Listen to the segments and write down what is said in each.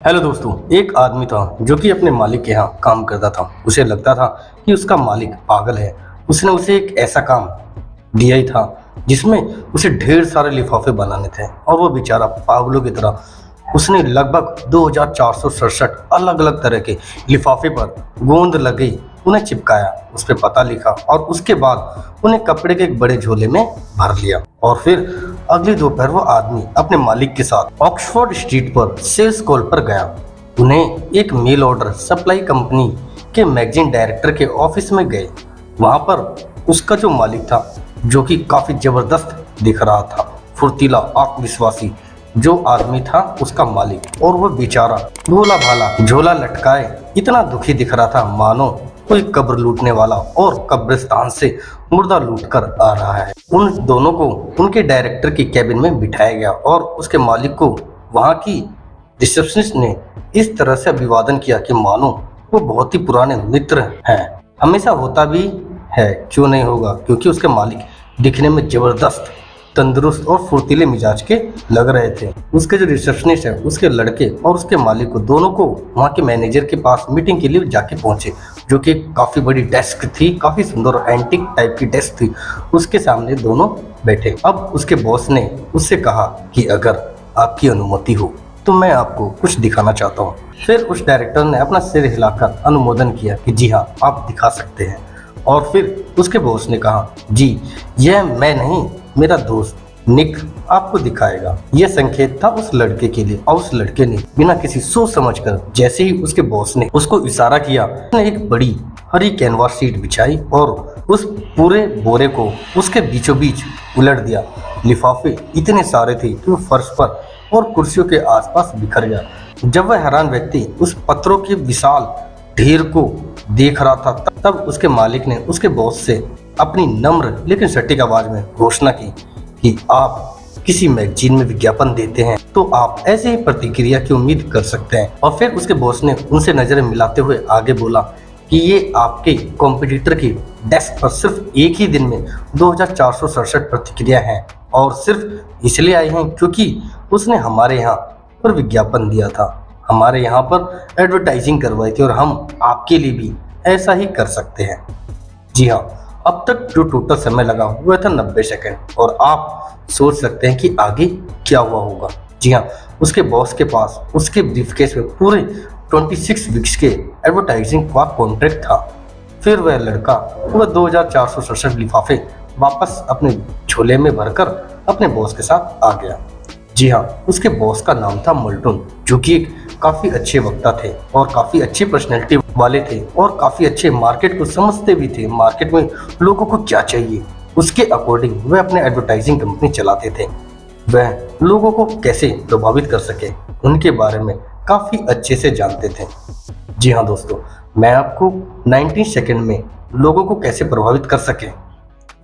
Hello दोस्तों। एक आदमी था जो कि अपने मालिक के यहाँ काम करता था। उसे लगता था कि उसका मालिक पागल है। उसने उसे एक ऐसा काम दिया ही था जिसमें उसे ढेर सारे लिफाफे बनाने थे और वो बेचारा पागलों की तरह उसने लगभग 2467 अलग अलग तरह के लिफाफे पर गोंद लगी उन्हें चिपकाया, उस पर पता लिखा और उसके बाद उन्हें कपड़े के एक बड़े झोले में भर लिया। और फिर अगली दोपहर वो आदमी अपने मालिक के साथ ऑक्सफोर्ड स्ट्रीट पर सेल्स कॉल पर गया। उन्हें एक मेल ऑर्डर सप्लाई कंपनी के मैगजीन डायरेक्टर के ऑफिस में गए। वहां पर उसका जो मालिक था, जो कि काफी जबरदस्त दिख रहा था, फुर्तीला, आत्मविश्वासी जो आदमी था उसका मालिक, और वो बेचारा भोला भाला झोला लटकाए इतना दुखी दिख रहा था मानो कोई कब्र लूटने वाला और कब्रिस्तान से मुर्दा लूट कर आ रहा है। उन दोनों को उनके डायरेक्टर की कैबिन में बिठाया गया और उसके मालिक को वहां की रिसेप्शनिस्ट ने इस तरह से अभिवादन किया कि मानो वो बहुत ही पुराने मित्र हैं। हमेशा होता भी है, क्यों नहीं होगा, क्योंकि उसके मालिक दिखने में जबरदस्त, तंदुरुस्त और फुर्तीले मिजाज के लग रहे थे। उसके जो रिसेप्शनिस्ट है, उसके लड़के और उसके मालिक को दोनों को वहाँ के मैनेजर के पास मीटिंग के लिए जाके पहुंचे, जो कि काफी बड़ी डेस्क थी, काफी सुंदर और एंटीक टाइप की डेस्क थी। उसके सामने दोनों बैठे। अब उसके बॉस ने उससे कहा कि अगर आपकी अनुमति हो तो मैं आपको कुछ दिखाना चाहता हूँ। फिर उस डायरेक्टर ने अपना सिर हिलाकर अनुमोदन किया कि जी हाँ, आप दिखा सकते हैं। और फिर उसके बॉस ने कहा, जी यह मैं नहीं, मेरा दोस्त निक आपको दिखाएगा। यह संकेत था उस लड़के के लिए, और उस लड़के ने बिना किसी सोच समझकर, जैसे ही उसके बॉस ने उसको इशारा किया, उसने एक बड़ी हरी कैनवास शीट बिछाई और उस पूरे बोरे को उसके बीचों बीच उलट दिया। लिफाफे इतने सारे थे कि वो फर्श पर और कुर्सियों के आसपास बिखर गया। जब वह हैरान व्यक्ति उस पत्रों के विशाल ढेर को देख रहा था, तब उसके मालिक ने उसके बॉस से अपनी नम्र लेकिन सटीक आवाज में घोषणा की कि आप किसी मैगजीन में विज्ञापन देते हैं तो आप ऐसे ही प्रतिक्रिया की उम्मीद कर सकते हैं। और फिर उसके बॉस ने उनसे नजरें मिलाते हुए आगे बोला कि ये आपके कॉम्पिटिटर की डेस्क पर सिर्फ एक ही दिन में 2467 प्रतिक्रिया हैं, और सिर्फ इसलिए आई हैं क्योंकि उसने हमारे यहाँ पर विज्ञापन दिया था, हमारे यहाँ पर एडवर्टाइजिंग करवाई थी, और हम आपके लिए भी ऐसा ही कर सकते हैं। जी हाँ, अब तक जो टोटल समय लगा वह था 90 सेकंड, और आप सोच सकते हैं कि आगे क्या हुआ होगा। जी हाँ, उसके बॉस के पास उसके ब्रीफकेस में पूरे 26 वीक्स के एडवर्टाइजिंग का कॉन्ट्रैक्ट था। फिर वह लड़का वह 2467 लिफाफे वापस अपने झोले में भरकर अपने बॉस के साथ आ गया। जी हाँ, उसके बॉस का नाम था मल्टून, जो कि एक काफी अच्छे वक्ता थे और काफी अच्छी पर्सनैलिटी वाले थे और काफी अच्छे मार्केट को समझते भी थे। मार्केट में लोगों को क्या चाहिए उसके अकॉर्डिंग वह अपने एडवर्टाइजिंग कंपनी चलाते थे। वह लोगों को कैसे प्रभावित कर सके उनके बारे में काफी अच्छे से जानते थे। जी हाँ दोस्तों, मैं आपको 19 सेकंड में लोगों को कैसे प्रभावित कर सके,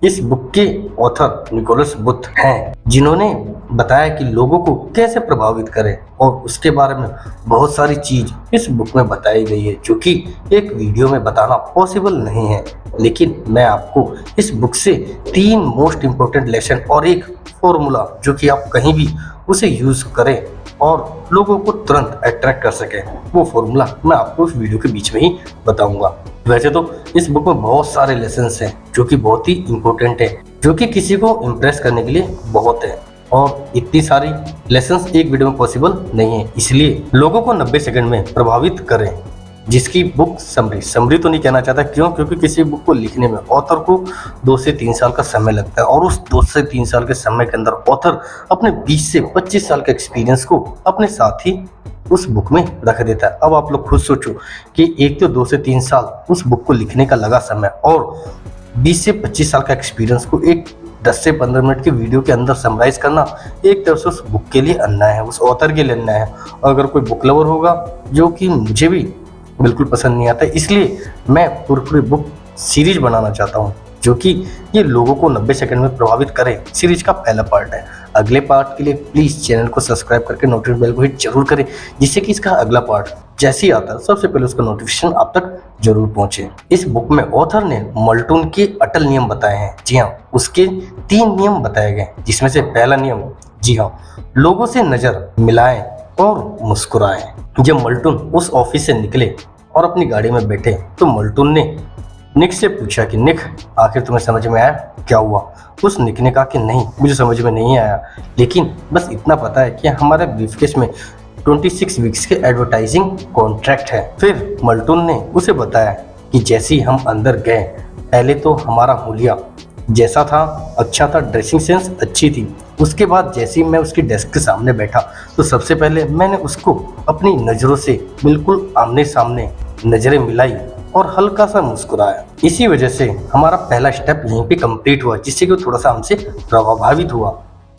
इस बुक के ऑथर निकोलस बुथ हैं, जिन्होंने बताया कि लोगों को कैसे प्रभावित करें, और उसके बारे में बहुत सारी चीज इस बुक में बताई गई है जो कि एक वीडियो में बताना पॉसिबल नहीं है। लेकिन मैं आपको इस बुक से 3 मोस्ट इम्पोर्टेंट लेसन और एक फॉर्मूला जो कि आप कहीं भी उसे यूज करें और लोगों को तुरंत अट्रैक्ट कर सके, वो फॉर्मूला मैं आपको इस वीडियो के बीच में ही बताऊंगा। वैसे तो इस बुक में बहुत सारे लेसन्स हैं जो कि बहुत ही इम्पोर्टेंट है, जो कि किसी को इम्प्रेस करने के लिए बहुत है, और इतनी सारी लेसन्स एक वीडियो में पॉसिबल नहीं है। इसलिए लोगों को 90 सेकंड में प्रभावित करें, जिसकी बुक समरी तो नहीं कहना चाहता, क्यों, क्योंकि किसी बुक को लिखने में ऑथर को 2 से 3 साल का समय लगता है, और उस 2 से 3 साल के समय के अंदर ऑथर अपने 20 से 25 साल के एक्सपीरियंस को अपने साथ ही उस बुक में रख देता है। अब आप लोग खुद सोचो कि एक तो 2 से 3 साल उस बुक को लिखने का लगा समय, और 20 से 25 साल का एक्सपीरियंस को एक 10 से 15 मिनट के वीडियो के अंदर समराइज करना, एक तरफ से उस बुक के लिए अन्याय है, उस ऑथर के लिए अन्याय है। अगर कोई बुक लवर होगा, जो कि मुझे भी बिल्कुल पसंद नहीं आता, इसलिए मैं पूरी बुक सीरीज बनाना चाहता हूँ जो कि ये लोगों को 90 सेकंड में प्रभावित करे। सीरीज का पहला पार्ट है। अगले पार्ट के लिए प्लीज चैनल को सब्सक्राइब करके नोटिफिकेशन बेल को हिट जरूर करें, जिससे कि इसका अगला पार्ट जैसे ही आता है सबसे पहले उसका नोटिफिकेशन आप तक जरूर पहुंचे। इस बुक में ऑथर ने मल्टून के अटल नियम बताए हैं। जी हाँ, उसके 3 नियम बताए गए, जिसमें से पहला नियम, जी हाँ, लोगों से नजर मिलाएं और मुस्कुराए। जब मल्टून उस ऑफिस से निकले और अपनी गाड़ी में बैठे तो मल्टून ने निक से पूछा कि निक, आखिर तुम्हें समझ में आया क्या हुआ? उस निक ने कहा कि नहीं, मुझे समझ में नहीं आया, लेकिन बस इतना पता है कि हमारे ब्रीफकेस में 26 वीक्स के एडवर्टाइजिंग कॉन्ट्रैक्ट है। फिर मल्टून ने उसे बताया कि जैसे ही हम अंदर गए, पहले तो हमारा हुलिया जैसा था अच्छा था, ड्रेसिंग सेंस अच्छी थी। उसके बाद जैसे ही मैं उसकी डेस्क के सामने बैठा तो सबसे पहले मैंने उसको अपनी नज़रों से बिल्कुल आमने सामने नज़रें मिलाई और हल्का सा मुस्कुराया। इसी वजह से हमारा पहला स्टेप यहीं पे कंप्लीट हुआ, जिससे कि वो थोड़ा सा हमसे प्रभावित हुआ।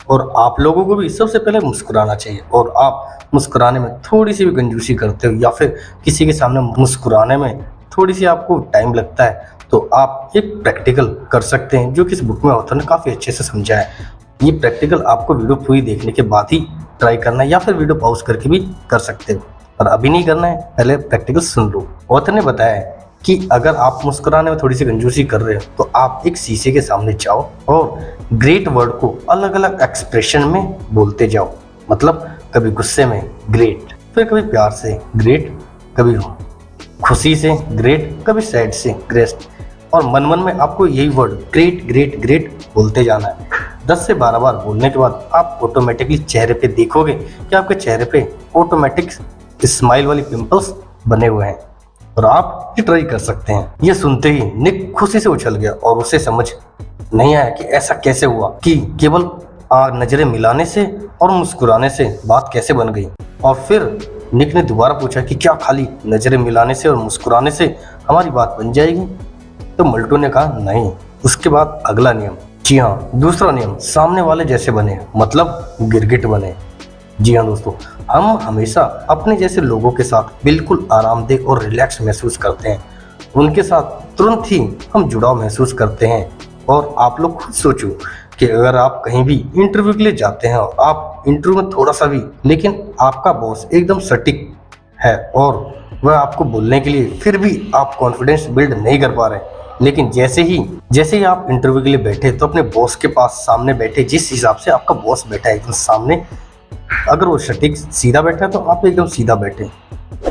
और आप लोगों को भी सबसे पहले मुस्कुराना चाहिए, और आप मुस्कुराने में थोड़ी सी भी कंजूसी करते हो या फिर किसी के सामने मुस्कुराने में थोड़ी सी आपको टाइम लगता है, तो आप एक प्रैक्टिकल कर सकते हैं जो कि इस बुक में ऑथर ने काफ़ी अच्छे से समझा है। ये प्रैक्टिकल आपको वीडियो पूरी देखने के बाद ही ट्राई करना है, या फिर वीडियो पॉज करके भी कर सकते हो, पर अभी नहीं करना है, पहले प्रैक्टिकल सुन लो। ऑथर ने बताया है कि अगर आप मुस्कुराने में थोड़ी सी कंजूसी कर रहे हो तो आप एक शीशे के सामने जाओ और ग्रेट वर्ड को अलग अलग एक्सप्रेशन में बोलते जाओ। मतलब कभी गुस्से में ग्रेट, फिर कभी प्यार से ग्रेट, कभी खुशी से ग्रेट, कभी सैड से ग्रेट, और मन मन में आपको यही वर्ड ग्रेट ग्रेट ग्रेट बोलते जाना है। 10 से 12 बार बोलने के बाद आप ऑटोमेटिकली चेहरे पे देखोगे कि आपके चेहरे पे ऑटोमेटिक स्माइल वाली पिंपल्स बने हुए हैं, और आप ये ट्राई कर सकते हैं। ये सुनते ही निक खुशी से उछल गया और उसे समझ नहीं आया कि ऐसा कैसे हुआ कि केवल नजरें मिलाने से और मुस्कुराने से बात कैसे बन गई। और फिर निक ने दोबारा पूछा कि क्या खाली नजरें मिलाने से और मुस्कुराने से हमारी बात बन जाएगी? तो मल्टू ने कहा नहीं। उसके बाद अगला नियम, जी हाँ, दूसरा नियम, सामने वाले जैसे बने, मतलब गिरगिट बने। जी हाँ दोस्तों, हम हमेशा अपने जैसे लोगों के साथ बिल्कुल आरामदेह और रिलैक्स महसूस करते हैं। उनके साथ तुरंत ही हम जुड़ाव महसूस करते हैं। और आप लोग खुद सोचो कि अगर आप कहीं भी इंटरव्यू के लिए जाते हैं और आप इंटरव्यू में थोड़ा सा भी, लेकिन आपका बॉस एकदम सटीक है और वह आपको बोलने के लिए फिर भी आप कॉन्फिडेंस बिल्ड नहीं कर पा रहे, लेकिन जैसे ही आप इंटरव्यू के लिए बैठे तो अपने बॉस के पास सामने बैठे, जिस हिसाब से आपका बॉस बैठा है एकदम सामने, अगर वो सटीक सीधा बैठा है तो आप एकदम सीधा बैठे,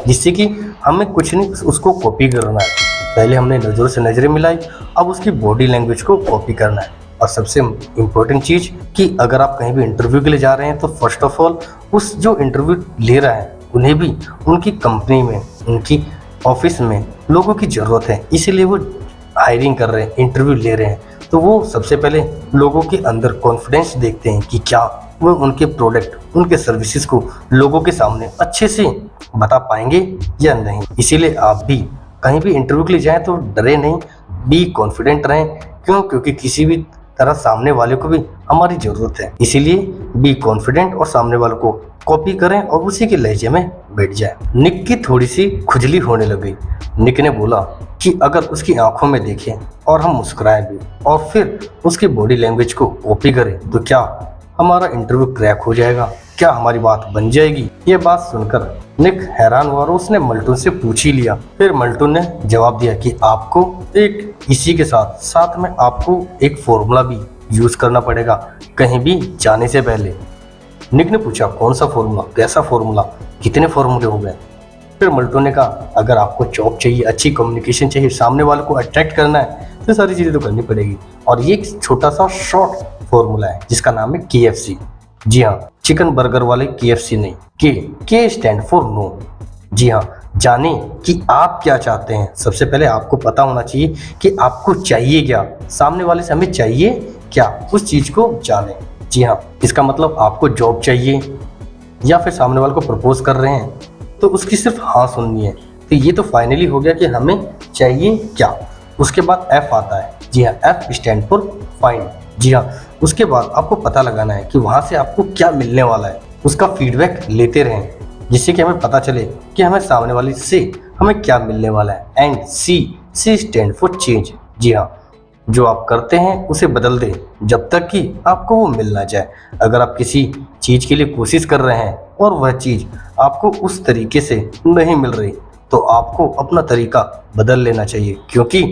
जिससे कि हमें कुछ नहीं उसको कॉपी करना है। पहले हमने नज़रों से नज़रें मिलाई, अब उसकी बॉडी लैंग्वेज को कॉपी करना है। और सबसे इम्पोर्टेंट चीज़ कि अगर आप कहीं भी इंटरव्यू के लिए जा रहे हैं तो फर्स्ट ऑफ ऑल उस जो इंटरव्यू ले रहा है उन्हें भी उनकी कंपनी में, उनकी ऑफिस में लोगों की ज़रूरत है, इसीलिए वो हायरिंग कर रहे हैं, इंटरव्यू ले रहे हैं। तो वो सबसे पहले लोगों के अंदर कॉन्फिडेंस देखते हैं कि क्या वो उनके प्रोडक्ट, उनके सर्विसेज को लोगों के सामने अच्छे से बता पाएंगे या नहीं। इसीलिए आप भी कहीं भी इंटरव्यू के लिए जाएं तो डरे नहीं, बी कॉन्फिडेंट रहें। क्यों? क्योंकि किसी भी तरह सामने वाले को भी हमारी ज़रूरत है, इसीलिए बी कॉन्फिडेंट और सामने वालों को कॉपी करें और उसी के लहजे में बैठ जाए। निक की थोड़ी सी खुजली होने लगी। निक ने बोला कि अगर उसकी आंखों में देखें और हम मुस्कुराएं भी और फिर उसकी बॉडी लैंग्वेज को कॉपी करें तो क्या हमारा इंटरव्यू क्रैक हो जाएगा? क्या हमारी बात बन जाएगी? ये बात सुनकर निक हैरान हुआ और उसने मल्टून से पूछ ही लिया। फिर मल्टून ने जवाब दिया कि आपको इसी के साथ में आपको एक फॉर्मूला भी यूज करना पड़ेगा कहीं भी जाने से पहले। निक ने पूछा कौन सा फॉर्मूला, कैसा फॉर्मूला, कितने फॉर्मूले हो गए? फिर मल्टून ने कहा अगर आपको जॉब चाहिए, अच्छी कम्युनिकेशन चाहिए, सामने वाले को अट्रैक्ट करना है तो सारी चीज़ें तो करनी पड़ेगी। और ये एक छोटा सा शॉर्ट फॉर्मूला है जिसका नाम है KFC। जी हाँ, चिकन बर्गर वाले KFC नहीं, के स्टैंड फॉर नो। जी हाँ, जाने कि आप क्या चाहते हैं। सबसे पहले आपको पता होना चाहिए कि आपको चाहिए क्या, सामने वाले से हमें चाहिए क्या, उस चीज़ को जाने। जी हाँ, इसका मतलब आपको जॉब चाहिए या फिर सामने वाले को प्रपोज कर रहे हैं तो उसकी सिर्फ हाँ सुननी है। तो ये तो फाइनली हो गया कि हमें चाहिए क्या। उसके बाद F आता है। जी हाँ, F स्टैंड फॉर फाइंड। जी हाँ, उसके बाद आपको पता लगाना है कि वहाँ से आपको क्या मिलने वाला है, उसका फीडबैक लेते रहें जिससे कि हमें पता चले कि हमें सामने वाले से हमें क्या मिलने वाला है। And C stand for change. जी हाँ, जो आप करते हैं उसे बदल दें जब तक कि आपको वो मिल ना जाए। अगर आप किसी चीज़ के लिए कोशिश कर रहे हैं और वह चीज़ आपको उस तरीके से नहीं मिल रही तो आपको अपना तरीका बदल लेना चाहिए, क्योंकि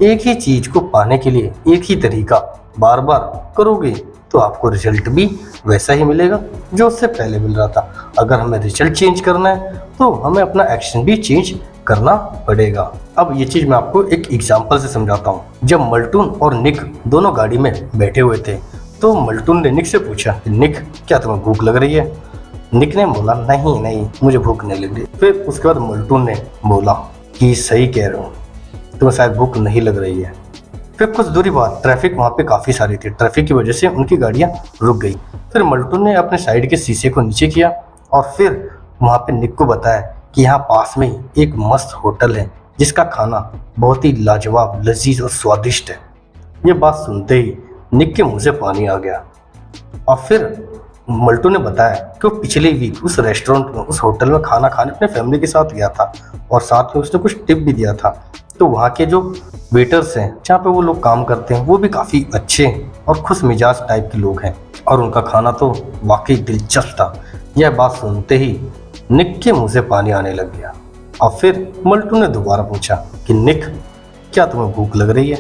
एक ही चीज़ को पाने के लिए एक ही तरीका बार बार करोगे तो आपको रिजल्ट भी वैसा ही मिलेगा जो उससे पहले मिल रहा था। अगर हमें रिजल्ट चेंज करना है तो हमें अपना एक्शन भी चेंज करना पड़ेगा। अब ये चीज मैं आपको एक एग्जांपल से समझाता हूँ। जब मल्टून और निक दोनों गाड़ी में बैठे हुए थे तो मल्टून ने निक से पूछा कि निक, क्या तुम्हें भूख लग रही है? निक ने बोला नहीं नहीं, मुझे भूख नहीं लग रही। फिर उसके बाद मल्टून ने बोला कि सही कह रहे हो, तुम्हें शायद भूख नहीं लग रही है। फिर कुछ दूरी बाद ट्रैफिक वहाँ पे काफ़ी सारी थी। ट्रैफिक की वजह से उनकी गाड़ियाँ रुक गई। फिर मल्टून ने अपने साइड के शीशे को नीचे किया और फिर वहाँ पे निक को बताया कि यहाँ पास में ही एक मस्त होटल है जिसका खाना बहुत ही लाजवाब, लजीज और स्वादिष्ट है। ये बात सुनते ही निक के मुंह से पानी आ गया। और फिर मल्टू ने बताया कि वो पिछले वीक उस रेस्टोरेंट में, उस होटल में खाना खाने अपने फैमिली के साथ गया था और साथ में उसने कुछ टिप भी दिया था। तो वहाँ के जो वेटर्स हैं, जहाँ पे वो लोग काम करते हैं, वो भी काफ़ी अच्छे और खुश मिजाज टाइप के लोग हैं और उनका खाना तो वाकई दिलचस्प था। यह बात सुनते ही निक के मुंह से पानी आने लग गया। और फिर मल्टू ने दोबारा पूछा कि निक, क्या तुम्हें भूख लग रही है?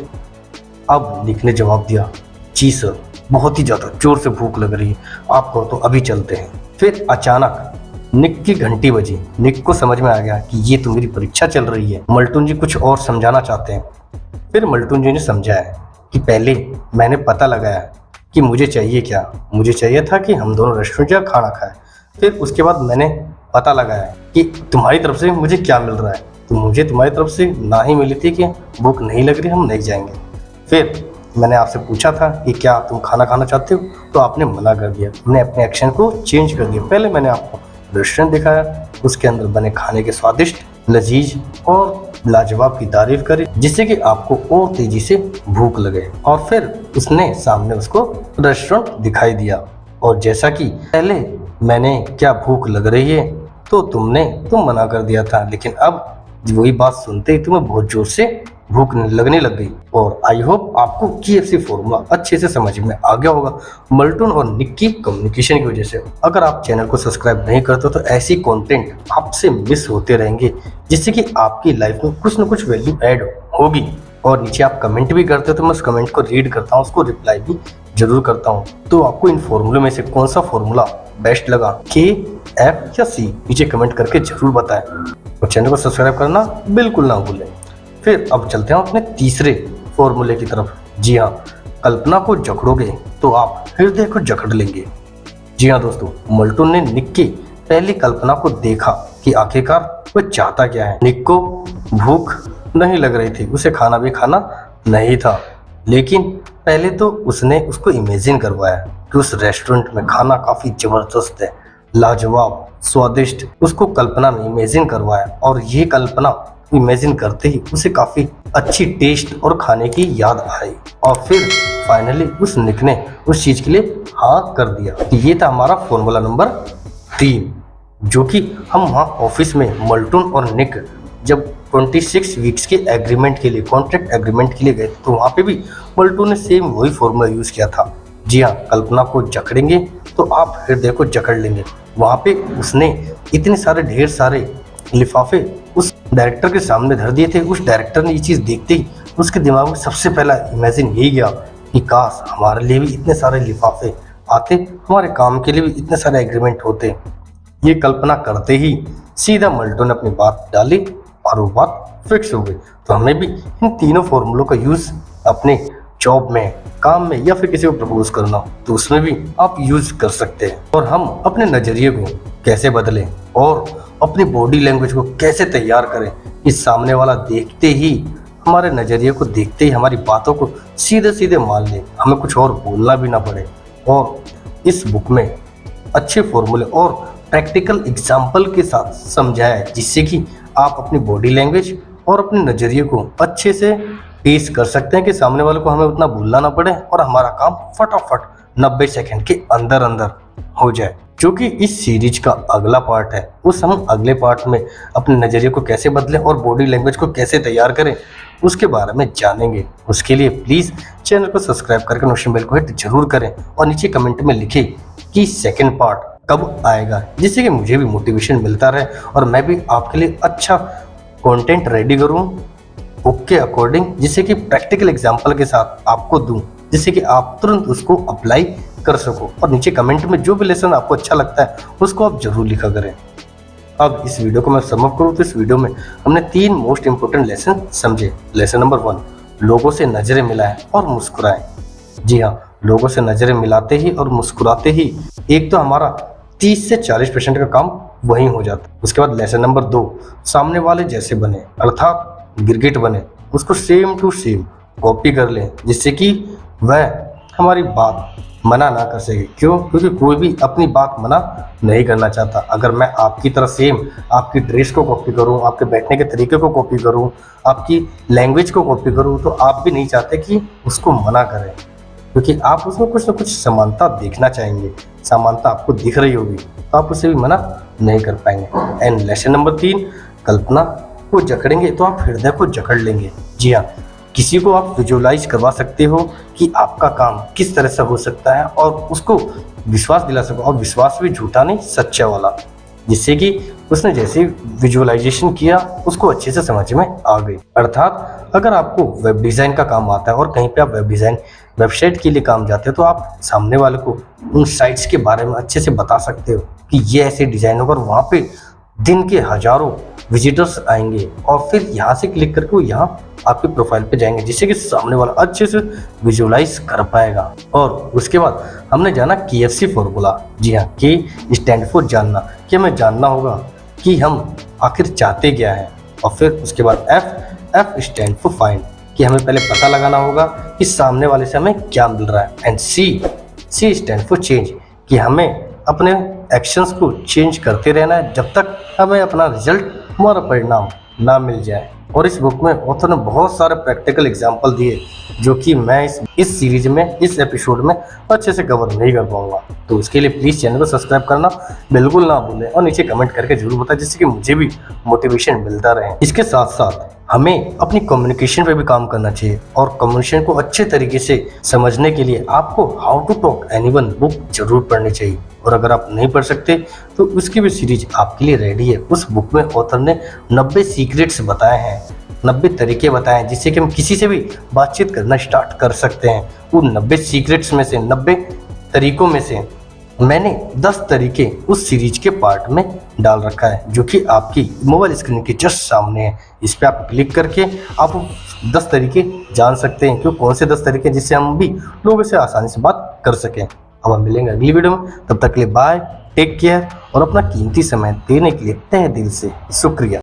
अब निक ने जवाब दिया, जी सर, बहुत ही ज़्यादा जोर से भूख लग रही है, आप कहो तो अभी चलते हैं। फिर अचानक निक की घंटी बजी। निक को समझ में आ गया कि ये तो मेरी परीक्षा चल रही है, मल्टून जी कुछ और समझाना चाहते हैं। फिर मल्टून जी ने समझाया कि पहले मैंने पता लगाया कि मुझे चाहिए क्या। मुझे चाहिए था कि हम दोनों रेस्टोरेंट जा खाना खाएं। फिर उसके बाद मैंने पता लगाया कि तुम्हारी तरफ से मुझे क्या मिल रहा है, तो मुझे तुम्हारी तरफ से ना ही मिली थी कि भूख नहीं लग रही, हम नहीं जाएंगे। फिर मैंने आपसे पूछा था कि क्या तुम खाना खाना चाहते हो, तो आपने मना कर दिया। हमने अपने एक्शन को चेंज कर दिया। पहले मैंने आपको रेस्टोरेंट दिखाया, उसके अंदर बने खाने के स्वादिष्ट, लजीज और लाजवाब की तारीफ करी, जिससे कि आपको और तेजी से भूख लगे। और फिर उसने सामने उसको रेस्टोरेंट दिखाई दिया। और जैसा कि पहले मैंने क्या भूख लग रही है तो तुम मना कर दिया था, लेकिन अब वही बात सुनते ही तुम्हें बहुत जोर से भूख लगने लग गई। और आई होप आपको KFC फॉर्मूला अच्छे से समझ में आ गया होगा मल्टून और निक की कम्युनिकेशन की वजह से। अगर आप चैनल को सब्सक्राइब नहीं करते तो ऐसी कंटेंट आपसे मिस होते रहेंगे, जिससे कि आपकी लाइफ में कुछ न कुछ वैल्यू ऐड होगी। और नीचे आप कमेंट भी करते हो तो मैं उस कमेंट को रीड करता हूँ, उसको रिप्लाई भी जरूर करता हूँ। तो आपको इन फॉर्मूले में से कौन सा फॉर्मूला बेस्ट लगा, K, F या C, नीचे कमेंट करके जरूर बताएं। और चैनल को सब्सक्राइब करना बिल्कुल ना भूलें। फिर अब चलते हैं अपने तीसरे फॉर्मूले की तरफ। जी हाँ, कल्पना को जकड़ोगे तो आप हृदय को जकड़ लेंगे। जी हाँ दोस्तों, मल्टून ने निक की पहली कल्पना को देखा कि आखिरकार वह चाहता क्या है। निक को भूख नहीं लग रही थी, उसे खाना भी खाना नहीं था, लेकिन पहले तो उसने उसको इमेजिन करवाया कि उस रेस्टोरेंट में खाना काफी जबरदस्त है, लाजवाब, स्वादिष्ट। उसको कल्पना में इमेजिन करवाया और ये कल्पना इमेजिन करते ही उसे काफी अच्छी टेस्ट और खाने की याद आई। और फिर फाइनली उस निक ने उस चीज के लिए हाँ कर दिया। ये था हमारा फॉर्मूला नंबर 3, जो कि हम वहाँ ऑफिस में मल्टून और निक जब 26 वीक्स के एग्रीमेंट के लिए, कॉन्ट्रैक्ट एग्रीमेंट के लिए गए तो वहाँ पे भी मल्टून ने सेम वही फॉर्मूला यूज किया था। जी हाँ, कल्पना को जकड़ेंगे तो आप हृदय को जकड़ लेंगे। वहाँ पे उसने इतने सारे ढेर सारे लिफाफे उस डायरेक्टर के सामने धर दिए थे। उस डायरेक्टर ने ये चीज़ देखते ही उसके दिमाग में सबसे पहला इमेजिन यही गया कि काश हमारे लिए भी इतने सारे लिफाफे आते, हमारे काम के लिए भी इतने सारे एग्रीमेंट होते। ये कल्पना करते ही सीधा मल्टून ने अपनी बात डाली और वो बात फिक्स हो गई। तो हमें भी इन तीनों फॉर्मूलों का यूज़ अपने जॉब में, काम में या फिर किसी को प्रपोज करना हो तो उसमें भी आप यूज कर सकते हैं। और हम अपने नज़रिए को कैसे बदलें और अपनी बॉडी लैंग्वेज को कैसे तैयार करें कि सामने वाला देखते ही, हमारे नज़रिए को देखते ही हमारी बातों को सीधे सीधे मान ले, हमें कुछ और बोलना भी ना पड़े। और इस बुक में अच्छे फॉर्मूले और प्रैक्टिकल एग्जाम्पल के साथ समझाया है, जिससे कि आप अपनी बॉडी लैंग्वेज और अपने नज़रिए को अच्छे से पेश कर सकते हैं कि सामने वाले को हमें उतना भूलना ना पड़े और हमारा काम फटाफट 90 सेकंड के अंदर अंदर हो जाए। जो कि इस सीरीज का अगला पार्ट है, उस हम अगले पार्ट में अपने नज़रिए को कैसे बदलें और बॉडी लैंग्वेज को कैसे तैयार करें उसके बारे में जानेंगे। उसके लिए प्लीज़ चैनल को सब्सक्राइब करके नोटिफिकेशन बेल को हिट जरूर करें और नीचे कमेंट में लिखें कि सेकेंड पार्ट कब आएगा, जिससे कि मुझे भी मोटिवेशन मिलता रहे और मैं भी आपके लिए अच्छा कंटेंट रेडी करूं बुक के अकॉर्डिंग, जिससे कि प्रैक्टिकल एग्जांपल के साथ आपको दूं, जिससे कि आप तुरंत उसको अप्लाई कर सको। और नीचे कमेंट में जो भी लेसन आपको अच्छा लगता है उसको आप जरूर लिखा करें। अब इस वीडियो को मैं समअप करूँ तो इस वीडियो में हमने 3 मोस्ट इंपोर्टेंट लेसन समझे। लेसन नंबर 1, लोगों से नजरें मिलाएं और मुस्कुराएं। जी हाँ, लोगों से नजरें मिलाते ही और मुस्कुराते ही एक तो हमारा 30 से 40% का काम वहीं हो जाता है। उसके बाद लेसन नंबर 2, सामने वाले जैसे बने, अर्थात गिरगिट बने, उसको सेम टू सेम कॉपी कर लें, जिससे कि वह हमारी बात मना ना कर सके। क्यों? क्योंकि कोई भी अपनी बात मना नहीं करना चाहता। अगर मैं आपकी तरह सेम आपकी ड्रेस को कॉपी करूं, आपके बैठने के तरीके को कॉपी करूं, आपकी लैंग्वेज को कॉपी करूं, तो आप भी नहीं चाहते कि उसको मना करें, क्योंकि आप उसमें कुछ ना कुछ समानता देखना चाहेंगे। समानता आपको दिख रही होगी तो आप उसे भी मना नहीं कर पाएंगे। एंड लेसन नंबर 3, कल्पना को जकड़ेंगे तो आप हृदय को जकड़ लेंगे। जी हाँ, किसी को आप विजुअलाइज करवा सकते हो कि आपका काम किस तरह से हो सकता है और उसको विश्वास दिला सको, और विश्वास भी झूठा नहीं, सच्चा वाला, जिससे कि उसने जैसे विजुअलाइजेशन किया उसको अच्छे से समझ में आ गई। अर्थात अगर आपको वेब डिज़ाइन का काम आता है और कहीं पे आप वेब डिज़ाइन वेबसाइट के लिए काम जाते हो, तो आप सामने वाले को उन साइट्स के बारे में अच्छे से बता सकते हो कि ये ऐसे डिज़ाइन होगा और वहाँ पे दिन के हजारों विजिटर्स आएंगे और फिर यहाँ से क्लिक करके वो यहाँ आपके प्रोफाइल पे जाएंगे, जिससे कि सामने वाला अच्छे से विजुअलाइज कर पाएगा। और उसके बाद हमने जाना KFC फॉर्मूला। जी हाँ, K स्टैंड फॉर जानना, कि हमें जानना होगा कि हम आखिर चाहते क्या है। और फिर उसके बाद F स्टैंड फॉर फाइंड, कि हमें पहले पता लगाना होगा कि सामने वाले से हमें क्या मिल रहा है। And C stand for change, कि हमें अपने एक्शंस को चेंज करते रहना है जब तक हमें अपना रिजल्ट, हमारा परिणाम ना मिल जाए। और इस बुक में ऑथर ने बहुत सारे प्रैक्टिकल एग्जाम्पल दिए जो कि मैं इस सीरीज में, इस एपिसोड में अच्छे से कवर नहीं कर पाऊंगा। तो उसके लिए प्लीज़ चैनल को सब्सक्राइब करना बिल्कुल ना भूलें और नीचे कमेंट करके जरूर बताएं, जिससे कि मुझे भी मोटिवेशन मिलता रहे। इसके साथ साथ हमें अपनी कम्युनिकेशन पे भी काम करना चाहिए, और कम्युनिकेशन को अच्छे तरीके से समझने के लिए आपको how to talk anyone book जरूर पढ़नी चाहिए। और अगर आप नहीं पढ़ सकते तो उसकी भी सीरीज आपके लिए रेडी है। उस बुक में ऑथर ने 90 सीक्रेट्स बताए हैं, 90 तरीके बताए हैं, जिससे कि हम किसी से भी बातचीत करना स्टार्ट कर सकते हैं। उन 90 सीक्रेट्स में से, 90 तरीकों में से मैंने 10 तरीके उस सीरीज के पार्ट में डाल रखा है, जो कि आपकी मोबाइल स्क्रीन के जस्ट सामने है। इस पर आप क्लिक करके आप 10 तरीके जान सकते हैं, क्यों कौन से 10 तरीके जिससे हम भी लोगों से आसानी से बात कर सकें। अब हम मिलेंगे अगली वीडियो में, तब तक के लिए बाय, टेक केयर, और अपना कीमती समय देने के लिए तहे दिल से शुक्रिया।